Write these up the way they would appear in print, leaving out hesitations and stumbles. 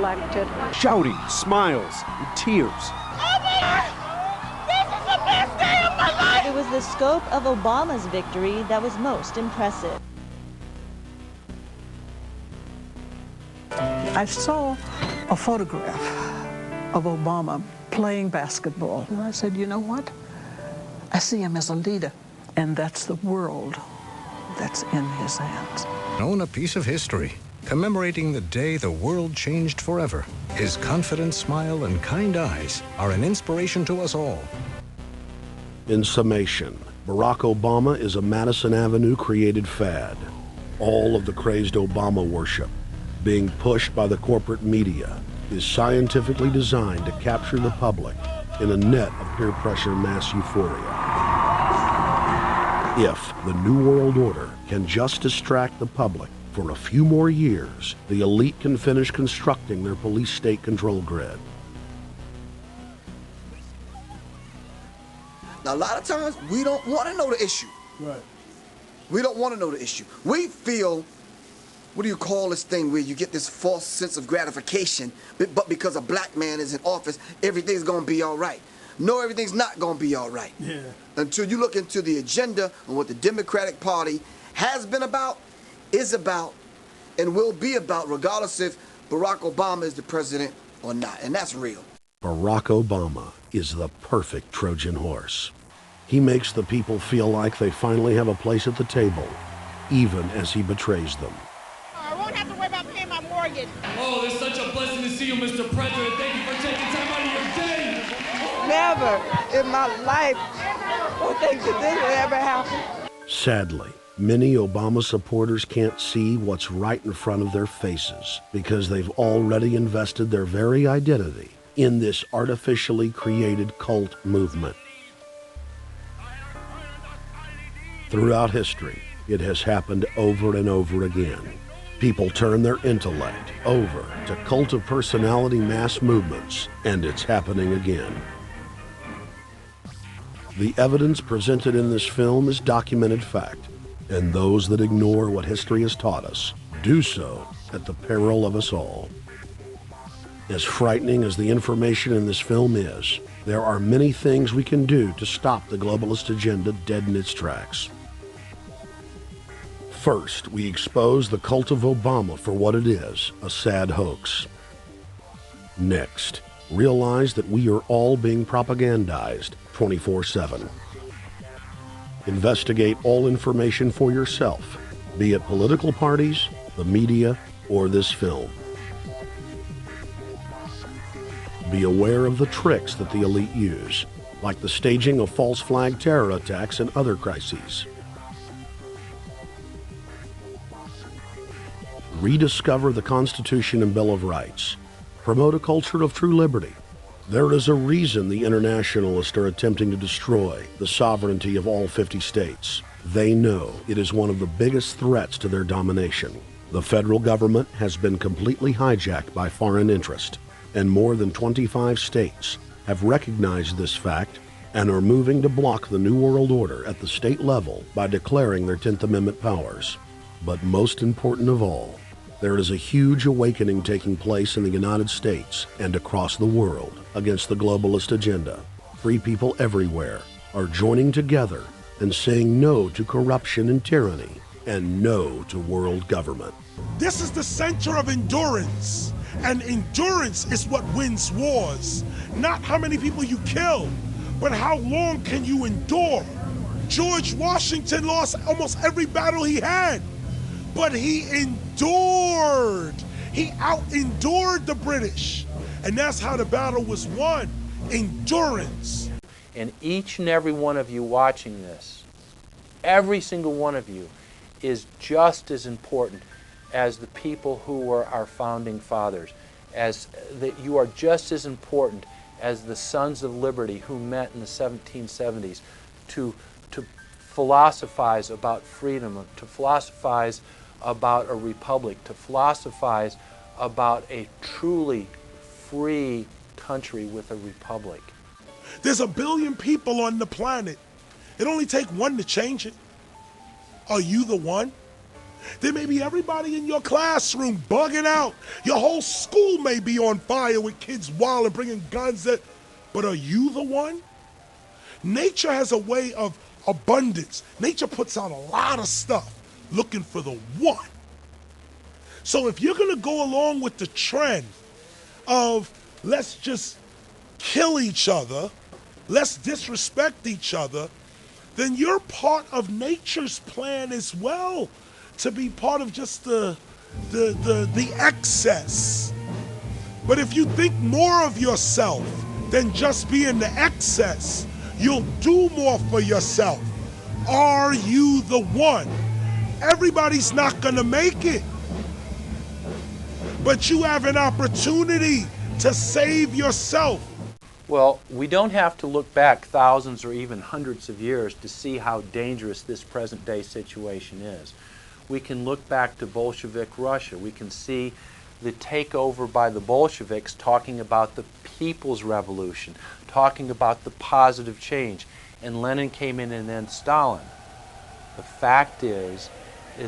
elected. Shouting, smiles, and tears. Oh my God! This is the best day of my life! It was the scope of Obama's victory that was most impressive. I saw a photograph of Obama playing basketball, and I said, you know what? I see him as a leader, and that's the world that's in his hands. Own a piece of history, commemorating the day the world changed forever. His confident smile and kind eyes are an inspiration to us all. In summation, Barack Obama is a Madison Avenue created fad. All of the crazed Obama worship, being pushed by the corporate media, is scientifically designed to capture the public in a net of peer pressure mass euphoria. If the New World Order can just distract the public for a few more years, the elite can finish constructing their police state control grid. Now, a lot of times, we don't want to know the issue. Right. We don't want to know the issue. We feel, what do you call this thing where you get this false sense of gratification, but because a black man is in office, everything's going to be all right. No, everything's not going to be all right. Yeah. Until you look into the agenda and what the Democratic Party has been about, is about, and will be about, regardless if Barack Obama is the president or not. And that's real. Barack Obama is the perfect Trojan horse. He makes the people feel like they finally have a place at the table, even as he betrays them. I won't have to worry about paying my mortgage. Oh, it's such a blessing to see you, Mr. President. Thank you for taking time out of your day. Never in my life would think that this would ever happen. Sadly, many Obama supporters can't see what's right in front of their faces because they've already invested their very identity in this artificially created cult movement. Throughout history, it has happened over and over again. People turn their intellect over to cult of personality mass movements, and it's happening again. The evidence presented in this film is documented fact, and those that ignore what history has taught us do so at the peril of us all. As frightening as the information in this film is, there are many things we can do to stop the globalist agenda dead in its tracks. First, we expose the cult of Obama for what it is, a sad hoax. Next, realize that we are all being propagandized 24/7. Investigate all information for yourself, be it political parties, the media, or this film. Be aware of the tricks that the elite use, like the staging of false flag terror attacks and other crises. Rediscover the Constitution and Bill of Rights. Promote a culture of true liberty. There is a reason the internationalists are attempting to destroy the sovereignty of all 50 states. They know it is one of the biggest threats to their domination. The federal government has been completely hijacked by foreign interest, and more than 25 states have recognized this fact and are moving to block the New World Order at the state level by declaring their 10th Amendment powers. But most important of all, there is a huge awakening taking place in the United States and across the world against the globalist agenda. Free people everywhere are joining together and saying no to corruption and tyranny and no to world government. This is the center of endurance, and endurance is what wins wars. Not how many people you kill, but how long can you endure. George Washington lost almost every battle he had, but he endured. He out-endured the British, and that's how the battle was won, endurance. And each and every one of you watching this, every single one of you, is just as important as the people who were our founding fathers, as that you are just as important as the Sons of Liberty who met in the 1770s to philosophize about freedom, to philosophize about a republic, to philosophize about a truly free country with a republic. There's 1 billion people on the planet. It only takes one to change it. Are you the one? There may be everybody in your classroom bugging out. Your whole school may be on fire with kids wild and bringing guns at, but are you the one? Nature has a way of abundance. Nature puts out a lot of stuff looking for the one. So if you're gonna go along with the trend of let's just kill each other, let's disrespect each other, then you're part of nature's plan as well, to be part of just the excess. But if you think more of yourself than just being the excess, you'll do more for yourself. Are you the one? Everybody's not gonna make it. But you have an opportunity to save yourself. Well, we don't have to look back thousands or even hundreds of years to see how dangerous this present day situation is. We can look back to Bolshevik Russia. We can see the takeover by the Bolsheviks talking about the people's revolution, talking about the positive change. And Lenin came in and then Stalin. The fact is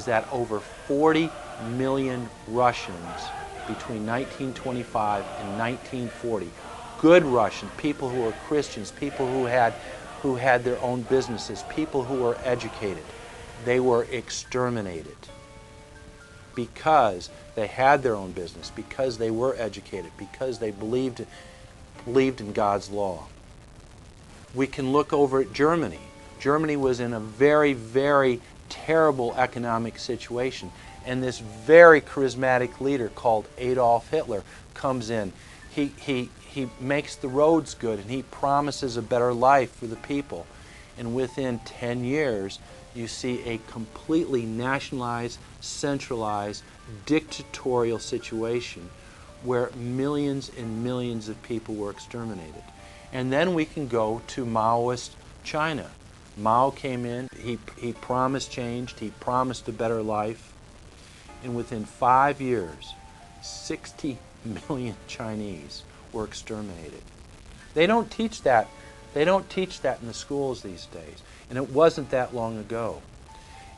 that over 40 million Russians between 1925 and 1940, good Russians, people who were Christians, people who had their own businesses, people who were educated, they were exterminated because they had their own business, because they were educated, because they believed in God's law. We can look over at Germany. Germany was in a very, very terrible economic situation, and this very charismatic leader called Adolf Hitler comes in. He makes the roads good, and he promises a better life for the people. And within 10 years, you see a completely nationalized, centralized, dictatorial situation where millions and millions of people were exterminated. And then we can go to Maoist China. Mao came in, he promised change, he promised a better life, and within 5 years, 60 million Chinese were exterminated. They don't teach that. They don't teach that in the schools these days. And it wasn't that long ago.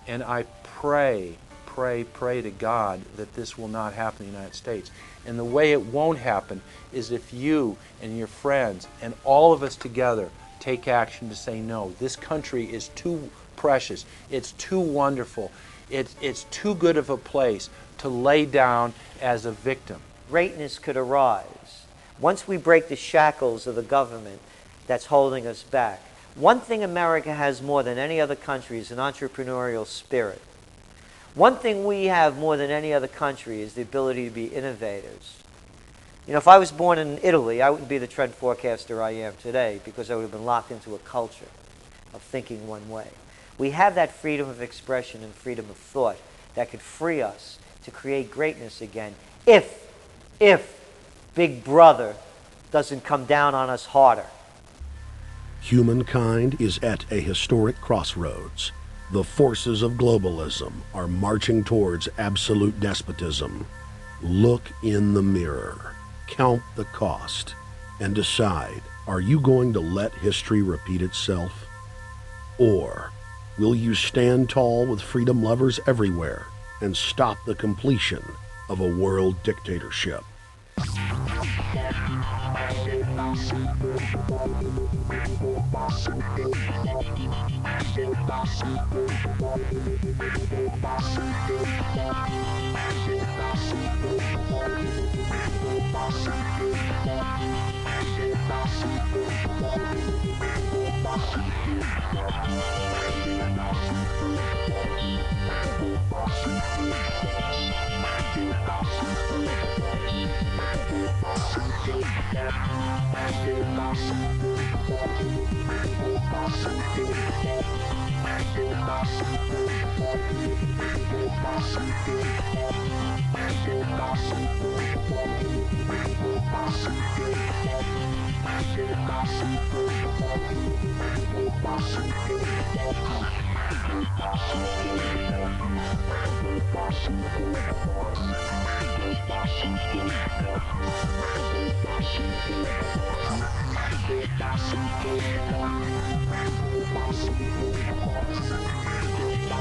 And I pray to God that this will not happen in the United States. And the way it won't happen is if you and your friends and all of us together take action to say no. This country is too precious. It's too wonderful. It's too good of a place to lay down as a victim. Greatness could arise once we break the shackles of the government that's holding us back. One thing America has more than any other country is an entrepreneurial spirit. One thing we have more than any other country is the ability to be innovators. You know, if I was born in Italy, I wouldn't be the trend forecaster I am today because I would have been locked into a culture of thinking one way. We have that freedom of expression and freedom of thought that could free us to create greatness again if Big Brother doesn't come down on us harder. Humankind is at a historic crossroads. The forces of globalism are marching towards absolute despotism. Look in the mirror, count the cost, and decide, are you going to let history repeat itself? Or will you stand tall with freedom lovers everywhere and stop the completion of a world dictatorship?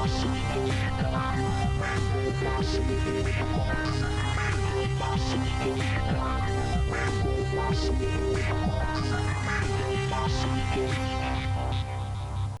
Thank you.